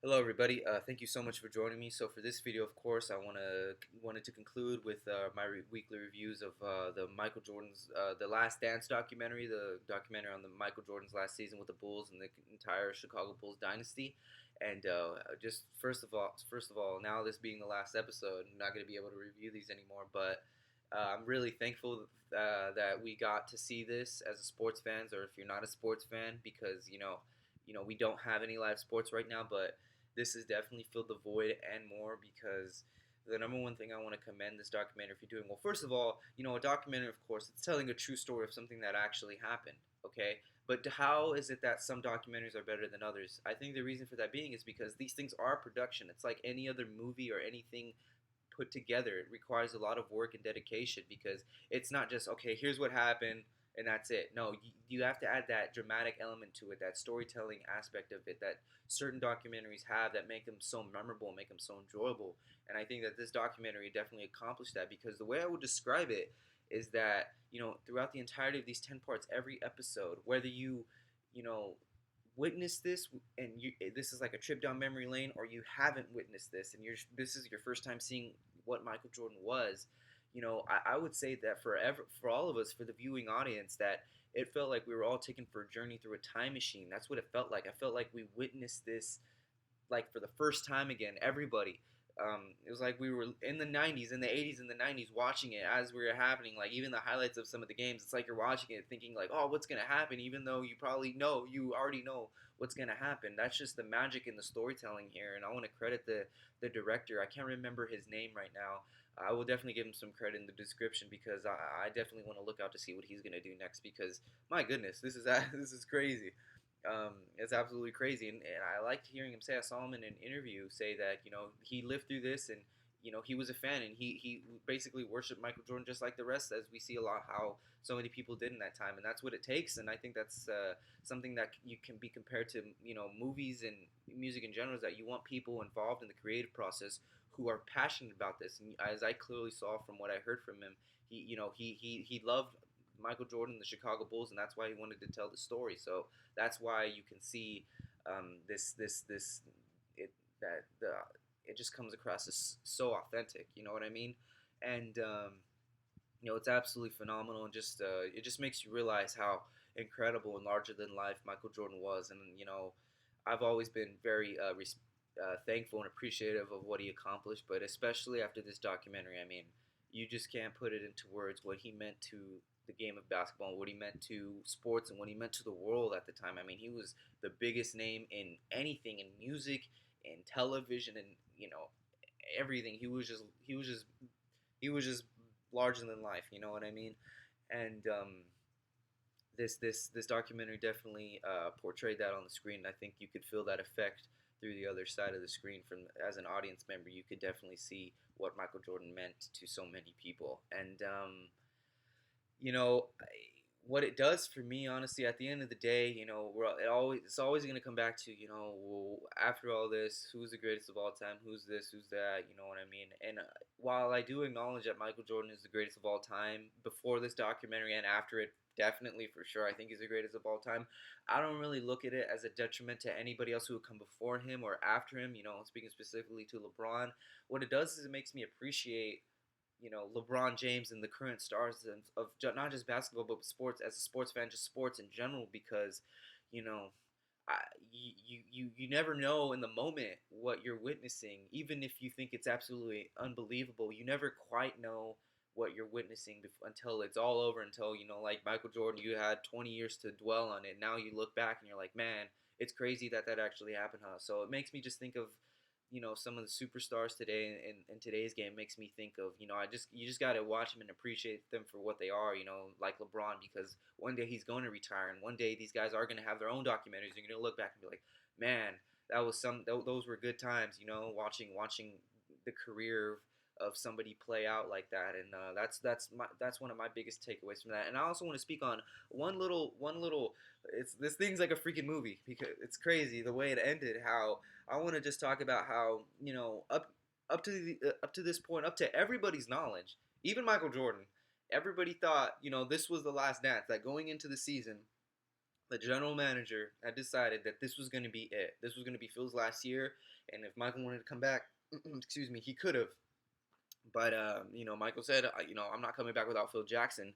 Hello, everybody. Thank you so much for joining me. So for this video, of course, I wanted to conclude with my weekly reviews of the Michael Jordan's The Last Dance documentary, the documentary on the Michael Jordan's last season with the Bulls and the entire Chicago Bulls dynasty. And just first of all, now this being the last episode, I'm not going to be able to review these anymore. But I'm really thankful that we got to see this as a sports fans, or if you're not a sports fan, because we don't have any live sports right now, but this has definitely filled the void and more because the number one thing I want to commend this documentary for doing, well, first of all, a documentary, of course, it's telling a true story of something that actually happened, okay? But how is it that some documentaries are better than others? I think the reason for that being is because these things are production. It's like any other movie or anything put together. It requires a lot of work and dedication because it's not just, okay, here's what happened and that's it. No, you have to add that dramatic element to it, that storytelling aspect of it that certain documentaries have that make them so memorable, make them so enjoyable. And I think that this documentary definitely accomplished that because the way I would describe it is that, throughout the entirety of these 10 parts, every episode, whether you know, witness this and this is like a trip down memory lane, or you haven't witnessed this and this is your first time seeing what Michael Jordan was, I would say that for all of us, for the viewing audience, that it felt like we were all taken for a journey through a time machine. That's what it felt like. I felt like we witnessed this like for the first time again. Everybody. It was like we were in the 90s, in the 80s, in the 90s, watching it as we were happening. Like even the highlights of some of the games, it's like you're watching it thinking like, oh, what's gonna happen? Even though you already know what's gonna happen. That's just the magic in the storytelling here. And I want to credit the director. I can't remember his name right now. I will definitely give him some credit in the description because I definitely want to look out to see what he's gonna do next because my goodness, this is this is crazy. It's absolutely crazy, and I liked hearing him say. I saw him in an interview say that he lived through this, and he was a fan, and he basically worshipped Michael Jordan just like the rest, as we see a lot how so many people did in that time, and that's what it takes. And I think that's something that you can be compared to movies and music in general, is that you want people involved in the creative process who are passionate about this. And as I clearly saw from what I heard from him, he loved Michael Jordan, the Chicago Bulls, and that's why he wanted to tell the story. So that's why you can see this it that the it just comes across as so authentic. You know what I mean? And it's absolutely phenomenal, and just it just makes you realize how incredible and larger than life Michael Jordan was. And I've always been very thankful and appreciative of what he accomplished, but especially after this documentary, I mean, you just can't put it into words what he meant to the game of basketball, what he meant to sports, and what he meant to the world at the time. I mean, he was the biggest name in anything, in music, in television, and everything. He was just larger than life. You know what I mean? And this documentary definitely portrayed that on the screen. I think you could feel that effect through the other side of the screen. From as an audience member, you could definitely see what Michael Jordan meant to so many people. And you know, what it does for me, honestly, at the end of the day, it's always going to come back to, well, after all this, who's the greatest of all time? Who's this? Who's that? You know what I mean? And while I do acknowledge that Michael Jordan is the greatest of all time, before this documentary and after it, definitely for sure, I think he's the greatest of all time. I don't really look at it as a detriment to anybody else who would come before him or after him. Speaking specifically to LeBron, what it does is it makes me appreciate LeBron James and the current stars of not just basketball but sports, as a sports fan, just sports in general, because you know I, you never know in the moment what you're witnessing. Even if you think it's absolutely unbelievable, you never quite know what you're witnessing until it's all over, until like Michael Jordan, you had 20 years to dwell on it. Now you look back and you're like, man, it's crazy that that actually happened, huh? So it makes me just think of some of the superstars today in today's game. Makes me think of you just got to watch them and appreciate them for what they are, like LeBron, because one day he's going to retire, and one day these guys are going to have their own documentaries. You're going to look back and be like, man, those were good times, watching the career of somebody play out like that. And that's one of my biggest takeaways from that. And I also want to speak on one little it's this thing's like a freaking movie because it's crazy the way it ended. How I want to just talk about how up to this point, up to everybody's knowledge, even Michael Jordan, everybody thought this was the last dance. That going into the season, The general manager had decided that this was going to be it. This was going to be Phil's last year, and if Michael wanted to come back, excuse me, he could have. But Michael said, I'm not coming back without Phil Jackson.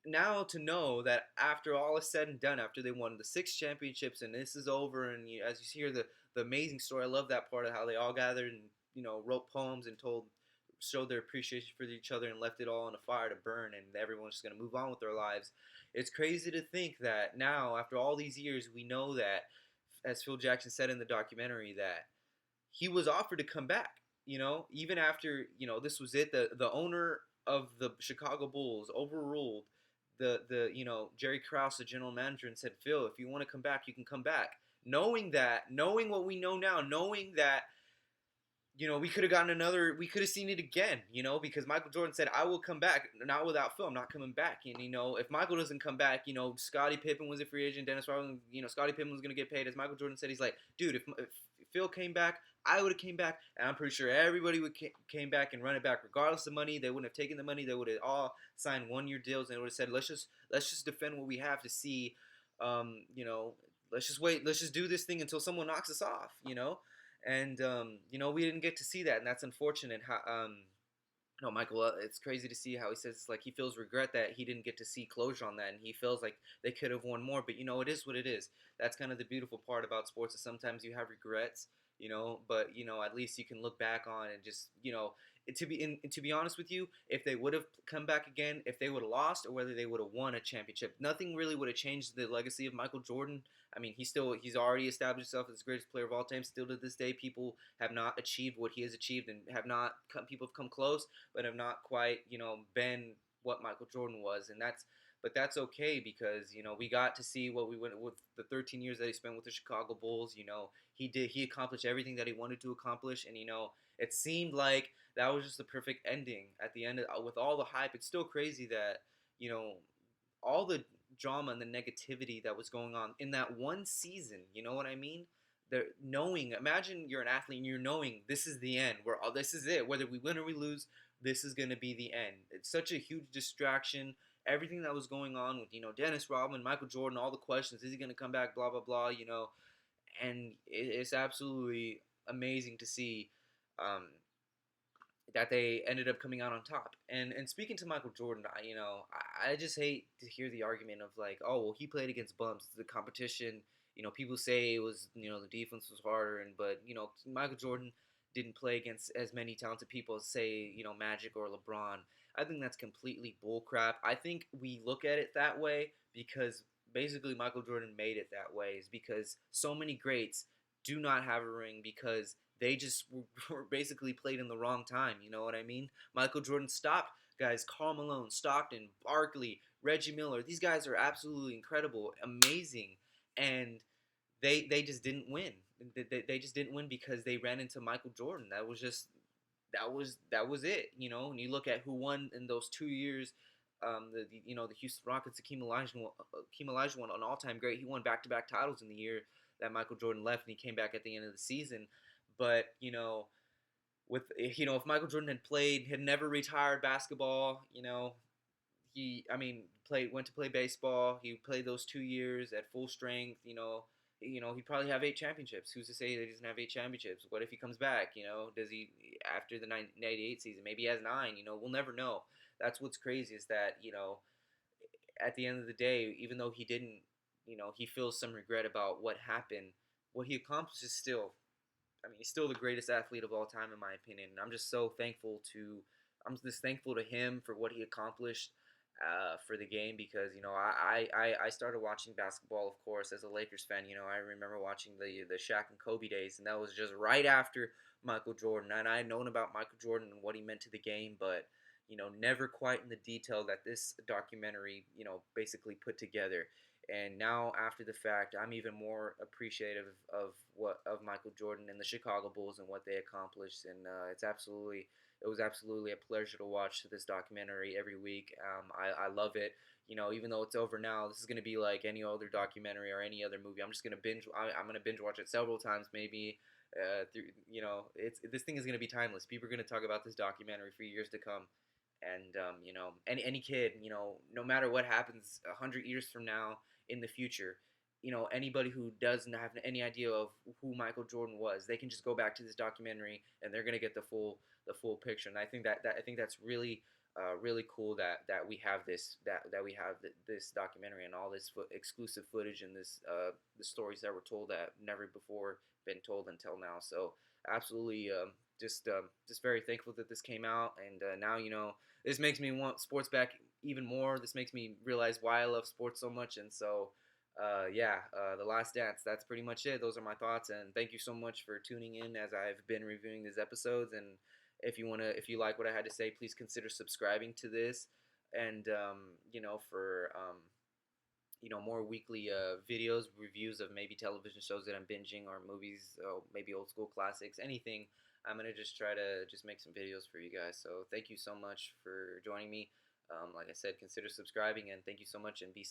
Now to know that after all is said and done, after they won the 6 championships and this is over, and as you hear the amazing story, I love that part of how they all gathered and wrote poems and showed their appreciation for each other and left it all in a fire to burn, and everyone's just gonna move on with their lives. It's crazy to think that now, after all these years, we know that, as Phil Jackson said in the documentary, that he was offered to come back. Even after this was it. The owner of the Chicago Bulls overruled the Jerry Krause, the general manager, and said, Phil, if you want to come back, you can come back. Knowing what we know now, knowing that we could have we could have seen it again, because Michael Jordan said, I will come back, not without Phil, I'm not coming back. And, if Michael doesn't come back, Scottie Pippen was a free agent, Dennis Rodman, Scottie Pippen was going to get paid. As Michael Jordan said, he's like, dude, if Phil came back, I would have came back, and I'm pretty sure everybody would came back and run it back regardless of money. They wouldn't have taken the money. They would have all signed 1-year deals, and they would have said, let's just defend what we have to see, let's just wait, let's just do this thing until someone knocks us off, and we didn't get to see that, and that's unfortunate. How no, Michael, it's crazy to see how he says, like, he feels regret that he didn't get to see closure on that, and he feels like they could have won more. But it is what it is. That's kind of the beautiful part about sports, is sometimes you have regrets, but at least you can look back on and just to be honest with you, if they would have come back again, if they would have lost, or whether they would have won a championship, nothing really would have changed the legacy of Michael Jordan. I mean, he's already established himself as the greatest player of all time. Still to this day, people have not achieved what he has achieved, and people have come close, but have not quite, been what Michael Jordan was. But that's okay, because we got to see what we went with the 13 years that he spent with the Chicago Bulls. He accomplished everything that he wanted to accomplish, and it seemed like that was just the perfect ending at the end with all the hype. It's still crazy that all the drama and the negativity that was going on in that one season. You know what I mean? Imagine you're an athlete and you're knowing this is the end. This is it. Whether we win or we lose, this is going to be the end. It's such a huge distraction. Everything that was going on with Dennis Rodman, Michael Jordan, all the questions: is he going to come back? Blah blah blah. And it's absolutely amazing to see that they ended up coming out on top. And speaking to Michael Jordan, I just hate to hear the argument of like, oh well, he played against bumps. The competition, people say it was the defense was harder, but Michael Jordan didn't play against as many talented people as say Magic or LeBron. I think that's completely bullcrap. I think we look at it that way because basically Michael Jordan made it that way, is because so many greats do not have a ring because they just were basically played in the wrong time. You know what I mean? Michael Jordan stopped guys, Karl Malone, Stockton, Barkley, Reggie Miller. These guys are absolutely incredible, amazing, and they just didn't win. They just didn't win because they ran into Michael Jordan. That was it. When you look at who won in those 2 years, the Houston Rockets, Hakeem Olajuwon won an all-time great. He won back-to-back titles in the year that Michael Jordan left, and he came back at the end of the season. But if Michael Jordan had never retired basketball, went to play baseball. He played those 2 years at full strength. He'd probably have 8 championships. Who's to say that he doesn't have 8 championships? What if he comes back? Does he after the 1998 season? Maybe he has 9. We'll never know. That's what's crazy, is that at the end of the day, even though he didn't, he feels some regret about what happened. What he accomplished is still, he's still the greatest athlete of all time, in my opinion. And I'm just thankful to him for what he accomplished for the game, because I started watching basketball, of course, as a Lakers fan. I remember watching the Shaq and Kobe days, and that was just right after Michael Jordan. And I had known about Michael Jordan and what he meant to the game, but never quite in the detail that this documentary basically put together. And now, after the fact, I'm even more appreciative of Michael Jordan and the Chicago Bulls and what they accomplished. And it was absolutely a pleasure to watch this documentary every week. I love it. Even though it's over now, this is gonna be like any other documentary or any other movie. I'm just gonna binge. I'm gonna binge watch it several times, maybe. This thing is gonna be timeless. People are gonna talk about this documentary for years to come. And any kid, no matter what happens 100 years from now in the future, anybody who doesn't have any idea of who Michael Jordan was, they can just go back to this documentary and they're gonna get the full picture. And I think I think that's really really cool that we have that we have this documentary and all this exclusive footage and the stories that were told that never before been told until now. So absolutely, just very thankful that this came out, and now this makes me want sports back even more. This makes me realize why I love sports so much, and so yeah, The Last Dance. That's pretty much it. Those are my thoughts, and thank you so much for tuning in as I've been reviewing these episodes. And if you like what I had to say, please consider subscribing to this, and for more weekly videos, reviews of maybe television shows that I'm binging or movies, maybe old school classics, anything. I'm gonna just try to just make some videos for you guys. So thank you so much for joining me. Like I said, consider subscribing, and thank you so much, and be